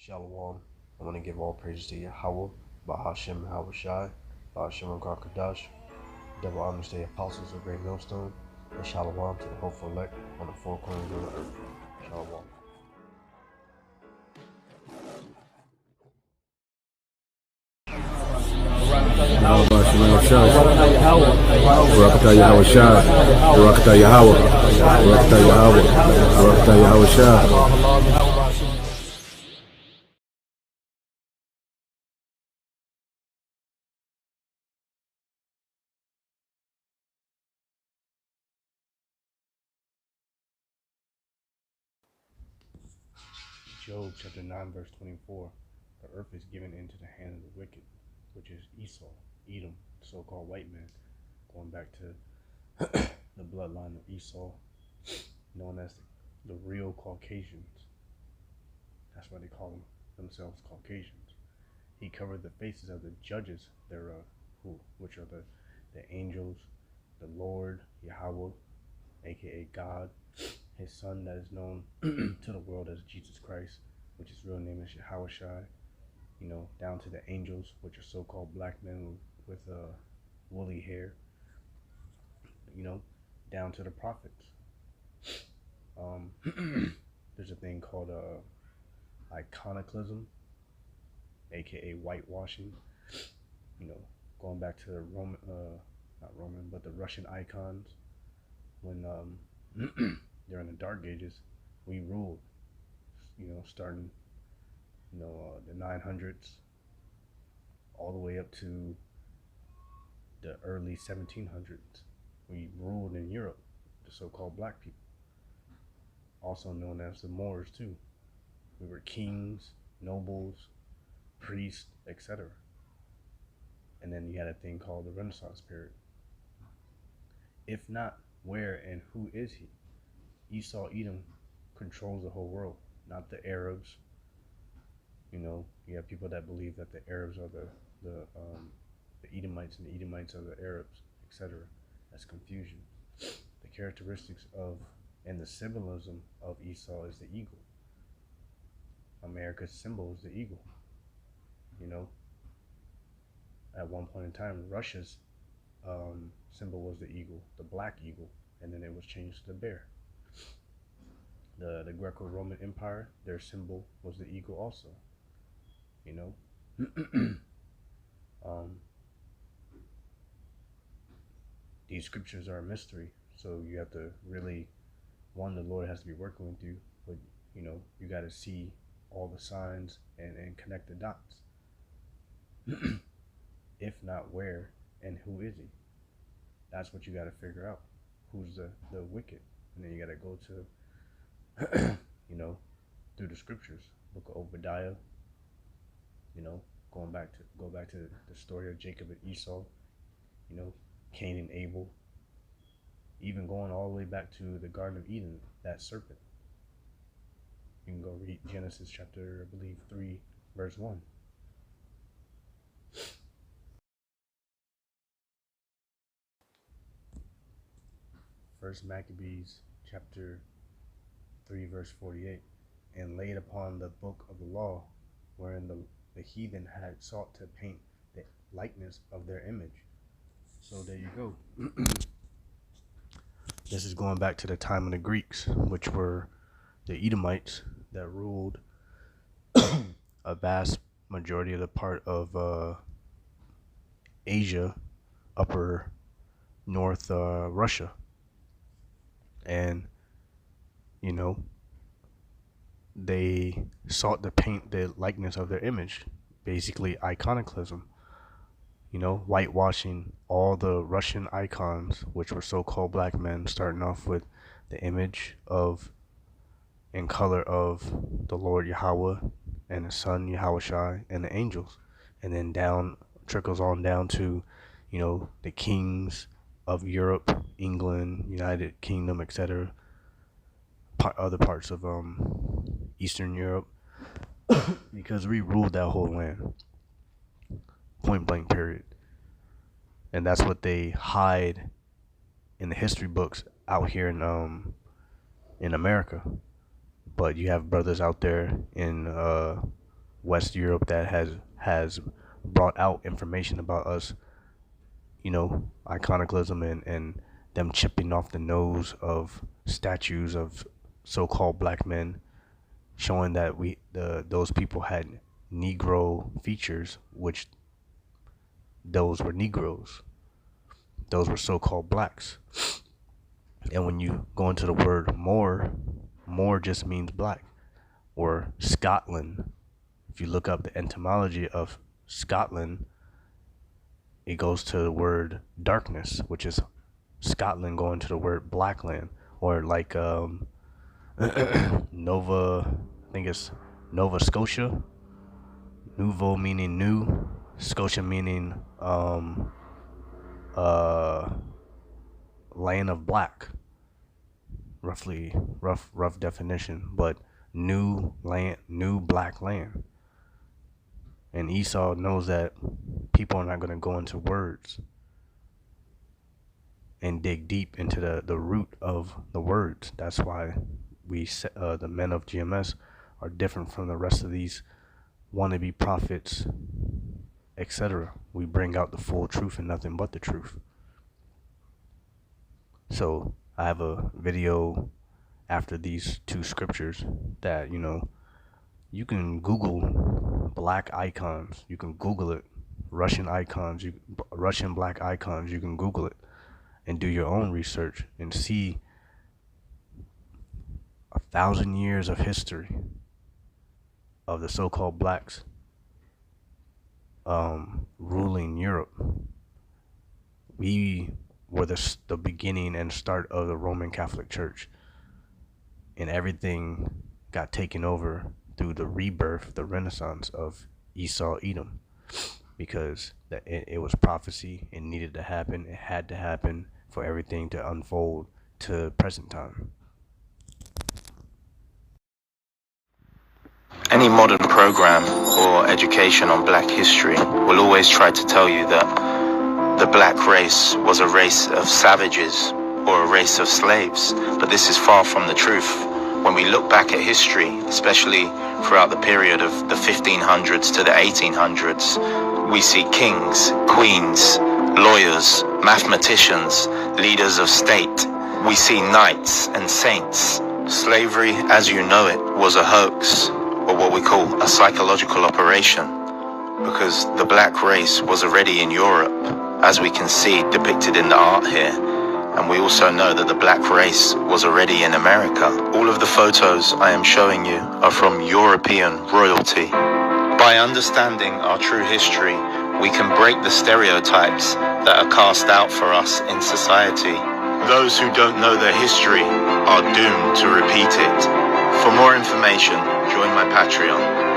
Shalom. I want to give all praises to Yahweh, Bahashem Hawashai, Bahashem Rakadash, double honors to the apostles of Great Millstone, and Shalom to the hopeful elect on the four corners of the earth. Shalom. Barakatah Yahweh Shai, Barakatah Yahweh, Barakatah Yahweh, Barakatah Yahweh Shai. Job chapter 9 verse 24. The earth is given into the hand of the wicked, which is Esau, Edom, so-called white man, going back to the bloodline of Esau, known as the real Caucasians. That's why they call themselves Caucasians. He covered the faces of the judges thereof, which are the angels, the Lord, Yahweh, aka God, his son that is known to the world as Jesus Christ, which his real name is Yahushua, down to the angels, which are so-called black men with woolly hair, down to the prophets. There's a thing called iconoclasm, aka whitewashing, going back to the the Russian icons. When during the Dark Ages, we ruled, starting, the 900s, all the way up to the early 1700s. We ruled in Europe, the so-called black people, also known as the Moors too. We were kings, nobles, priests, etc. And then you had a thing called the Renaissance period. If not, where and who is he? Esau, Edom controls the whole world, not the Arabs. You have people that believe that the Arabs are the Edomites, and the Edomites are the Arabs, etc. That's confusion. The characteristics of and the symbolism of Esau is the eagle. America's symbol is the eagle. At one point in time, Russia's symbol was the eagle, the black eagle, and then it was changed to the bear. The Greco-Roman Empire, their symbol was the eagle also. These scriptures are a mystery, so you have to really, the Lord has to be working with you, but you got to see all the signs and connect the dots. If not, where and who is he? That's what you got to figure out. Who's the wicked? And then you got to go to, through the scriptures, book of Obadiah, go back to the story of Jacob and Esau, Cain and Abel, even going all the way back to the Garden of Eden, that serpent. You can go read Genesis chapter, I believe, 3, verse 1. First Maccabees chapter 3, verse 48. And laid upon the book of the law, wherein the heathen had sought to paint the likeness of their image. So there you go. This is going back to the time of the Greeks, which were the Edomites that ruled a vast majority of the part of Asia, upper north Russia. And, they sought to paint the likeness of their image, basically iconoclasm, whitewashing all the Russian icons, which were so-called black men, starting off with the image of and color of the Lord Yahweh and his son Yahushua and the angels, and then trickles on down to, the kings of Europe, England, United Kingdom, etc., other parts of Eastern Europe, because we ruled that whole land, point blank period. And that's what they hide in the history books out here in America. But you have brothers out there in West Europe that has brought out information about us, iconoclasm and them chipping off the nose of statues of so-called black men, showing that those people had Negro features, which those were Negroes. Those were so-called blacks. And when you go into the word Moor just means black. Or Scotland. If you look up the etymology of Scotland, it goes to the word darkness, which is Scotland going to the word blackland. Or like Nova, I think it's Nova Scotia. Nouveau meaning new, Scotia meaning land of black. Rough definition, but new land, new black land. And Esau knows that people are not going to go into words and dig deep into the root of the words. That's why the men of GMS are different from the rest of these wannabe prophets, etc. We bring out the full truth and nothing but the truth. So I have a video after these two scriptures that you can Google black icons. You can Google it, Russian icons, Russian black icons. You can Google it and do your own research and see 1,000 years of history of the so-called blacks ruling Europe. We were the beginning and start of the Roman Catholic Church, and everything got taken over through the rebirth, the renaissance of Esau Edom, because it was prophecy. It needed to happen. It had to happen for everything to unfold to present time. Any modern program or education on black history will always try to tell you that the black race was a race of savages or a race of slaves, but this is far from the truth. When we look back at history, especially throughout the period of the 1500s to the 1800s, we see kings, queens, lawyers, mathematicians, leaders of state. We see knights and saints. Slavery, as you know it, was a hoax, or what we call a psychological operation, because the black race was already in Europe, as we can see depicted in the art here. And we also know that the black race was already in America. All of the photos I am showing you are from European royalty. By understanding our true history, we can break the stereotypes that are cast out for us in society. Those who don't know their history are doomed to repeat it. For more information, join my Patreon.